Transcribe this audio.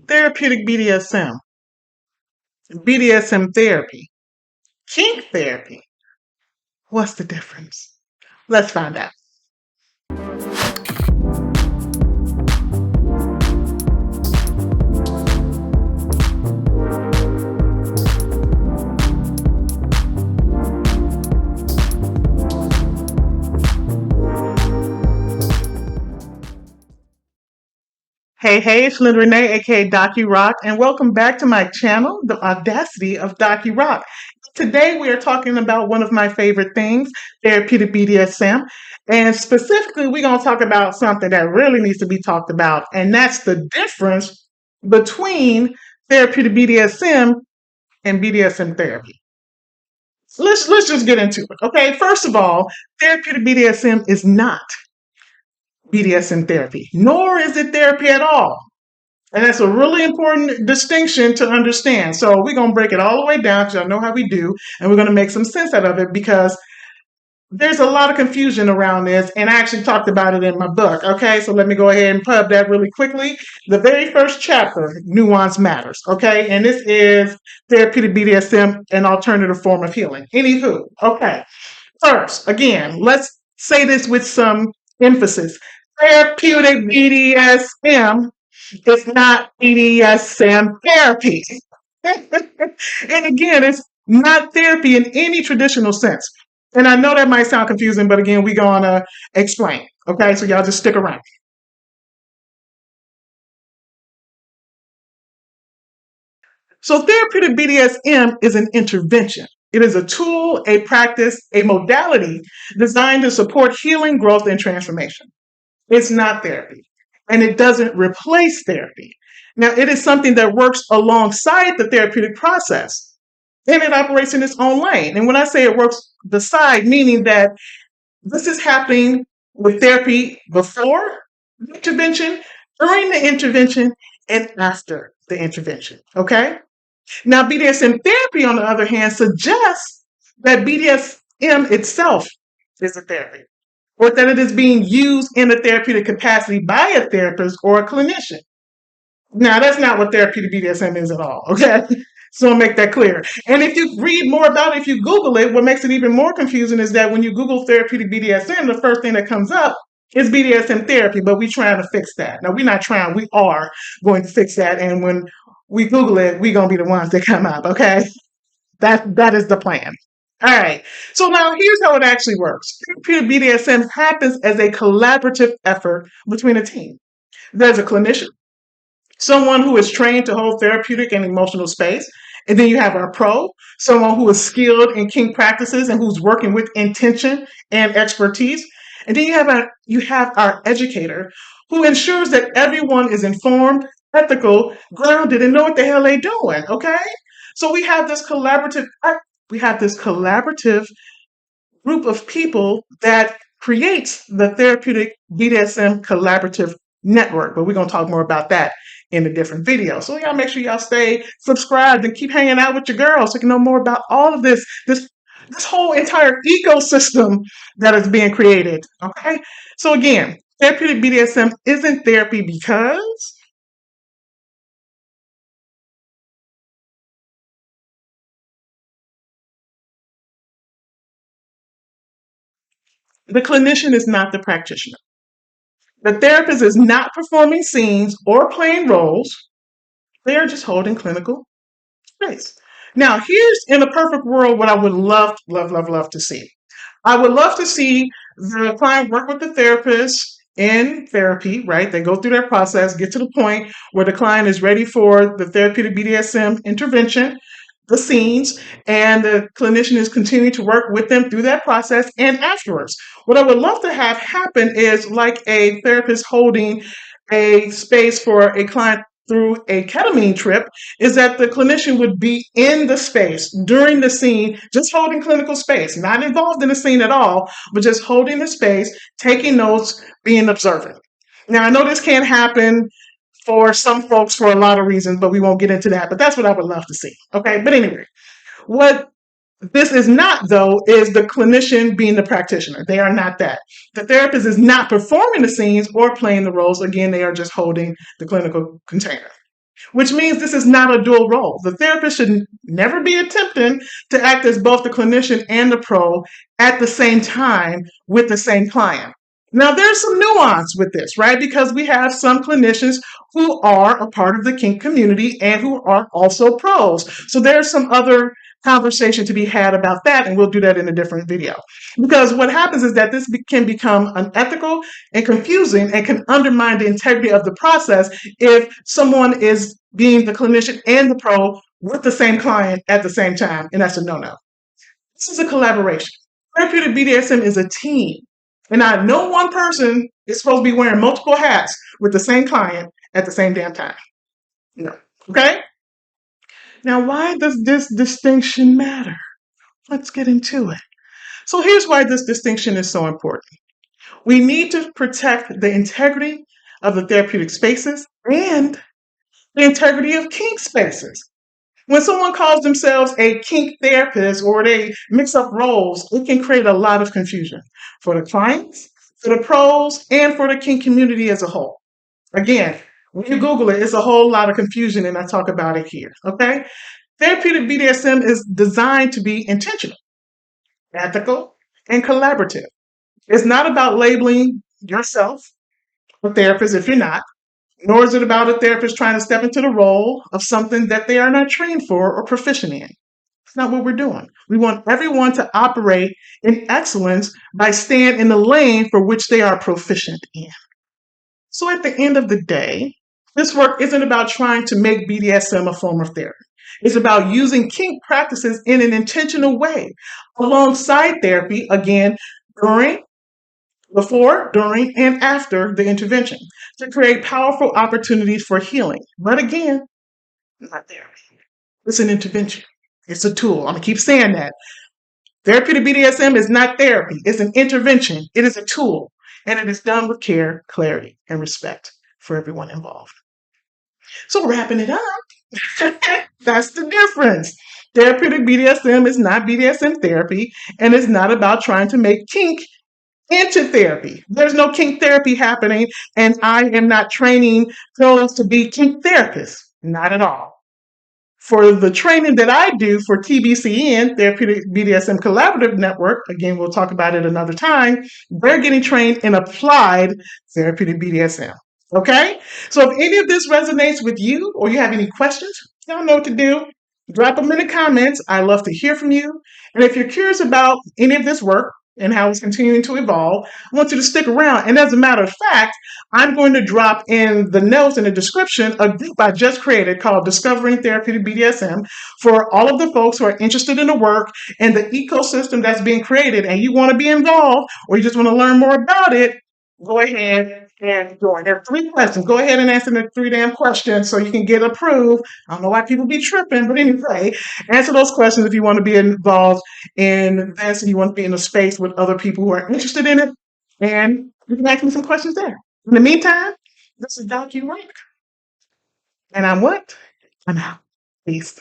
Therapeutic BDSM, BDSM therapy, kink therapy. What's the difference? Let's find out. Hey, it's Linda Renee, aka Docu Rock, and welcome back to my channel, The Audacity of Docu Rock. Today we are talking about one of my favorite things, therapeutic BDSM, and specifically we're going to talk about something that really needs to be talked about, and that's the difference between therapeutic BDSM and BDSM therapy. Let's just get into it, okay? First of all, therapeutic BDSM is not BDSM therapy, nor is it therapy at all. And that's a really important distinction to understand. So we're going to break it all the way down because I know how we do, and we're going to make some sense out of it because there's a lot of confusion around this, and I actually talked about it in my book. Okay, so let me go ahead and pub that really quickly. The very first chapter, Nuance Matters. Okay, and this is therapeutic BDSM, an alternative form of healing. Anywho, okay. First, again, let's say this with some emphasis. Therapeutic BDSM is not BDSM therapy. And again, it's not therapy in any traditional sense. And I know that might sound confusing, but again, we're going to explain. Okay, so y'all just stick around. So, therapeutic BDSM is an intervention. It is a tool, a practice, a modality designed to support healing, growth, and transformation. It's not therapy, and it doesn't replace therapy. Now, it is something that works alongside the therapeutic process, and it operates in its own lane. And when I say it works beside, meaning that this is happening with therapy before the intervention, during the intervention, and after the intervention. Okay? Now, BDSM therapy, on the other hand, suggests that BDSM itself is a therapy, or that it is being used in a therapeutic capacity by a therapist or a clinician. Now, that's not what therapeutic BDSM is at all, okay? So I'll make that clear. And if you read more about it, if you Google it, what makes it even more confusing is that when you Google therapeutic BDSM, the first thing that comes up is BDSM therapy, but we're trying to fix that. Now, we're not trying, we are going to fix that. And when we Google it, we're going to be the ones that come up, okay? That is the plan. All right. So now here's how it actually works. Therapeutic BDSM happens as a collaborative effort between a team. There's a clinician, someone who is trained to hold therapeutic and emotional space. And then you have our pro, someone who is skilled in kink practices and who's working with intention and expertise. And then you have our educator who ensures that everyone is informed, ethical, grounded, and know what the hell they're doing. Okay? So we have this collaborative group of people that creates the therapeutic BDSM collaborative network. But we're going to talk more about that in a different video. So y'all make sure y'all stay subscribed and keep hanging out with your girls so you can know more about all of this whole entire ecosystem that is being created. Okay? So again, therapeutic BDSM isn't therapy because the clinician is not the practitioner. The therapist is not performing scenes or playing roles. They are just holding clinical space. Now, here's in a perfect world what I would love, love, love, love to see. I would love to see the client work with the therapist in therapy, right? They go through their process, get to the point where the client is ready for the therapeutic BDSM intervention, the scenes, and the clinician is continuing to work with them through that process and afterwards. What I would love to have happen is like a therapist holding a space for a client through a ketamine trip, is that the clinician would be in the space during the scene, just holding clinical space, not involved in the scene at all, but just holding the space, taking notes, being observant. Now, I know this can't happen for some folks for a lot of reasons, but we won't get into that. But that's what I would love to see. Okay. But anyway, what this is not, though, is the clinician being the practitioner. They are not that. The therapist is not performing the scenes or playing the roles. Again, they are just holding the clinical container. which means this is not a dual role. The therapist should never be attempting to act as both the clinician and the pro at the same time with the same client. Now, there's some nuance with this, right? Because we have some clinicians who are a part of the kink community and who are also pros. So there's some other conversation to be had about that, and we'll do that in a different video. Because what happens is that this can become unethical and confusing and can undermine the integrity of the process if someone is being the clinician and the pro with the same client at the same time, and that's a no-no. This is a collaboration. Therapeutic BDSM is a team. And not no one person is supposed to be wearing multiple hats with the same client at the same damn time. No. Okay? Now, why does this distinction matter? Let's get into it. So here's why this distinction is so important. We need to protect the integrity of the therapeutic spaces and the integrity of kink spaces. When someone calls themselves a kink therapist or they mix up roles, it can create a lot of confusion for the clients, for the pros, and for the kink community as a whole. Again, when you Google it, it's a whole lot of confusion, and I talk about it here. Okay? Therapeutic BDSM is designed to be intentional, ethical, and collaborative. It's not about labeling yourself a therapist if you're not, nor is it about a therapist trying to step into the role of something that they are not trained for or proficient in. It's not what we're doing. We want everyone to operate in excellence by staying in the lane for which they are proficient in. So at the end of the day, this work isn't about trying to make BDSM a form of therapy. It's about using kink practices in an intentional way alongside therapy, again, before, during, and after the intervention to create powerful opportunities for healing. But again, not therapy. It's an intervention. It's a tool. I'm going to keep saying that. Therapeutic BDSM is not therapy. It's an intervention. It is a tool. And it is done with care, clarity, and respect for everyone involved. So wrapping it up, that's the difference. Therapeutic BDSM is not BDSM therapy, and it's not about trying to make kink into therapy. There's no kink therapy happening, and I am not training girls to be kink therapists. Not at all. For the training that I do for TBCN, Therapeutic BDSM Collaborative Network, again, we'll talk about it another time, they're getting trained in applied therapeutic BDSM. Okay? So if any of this resonates with you or you have any questions, y'all know what to do. Drop them in the comments. I love to hear from you. And if you're curious about any of this work and how it's continuing to evolve, I want you to stick around. And as a matter of fact, I'm going to drop in the notes in the description a group I just created called Discovering Therapeutic BDSM for all of the folks who are interested in the work and the ecosystem that's being created, and you want to be involved or you just want to learn more about it. Go ahead and join. There are 3 questions. Go ahead and answer the 3 damn questions so you can get approved. I don't know why people be tripping, but anyway, answer those questions if you want to be involved in this and you want to be in a space with other people who are interested in it. And you can ask me some questions there. In the meantime, this is Doc U Rank. And I'm what? I'm out. Peace.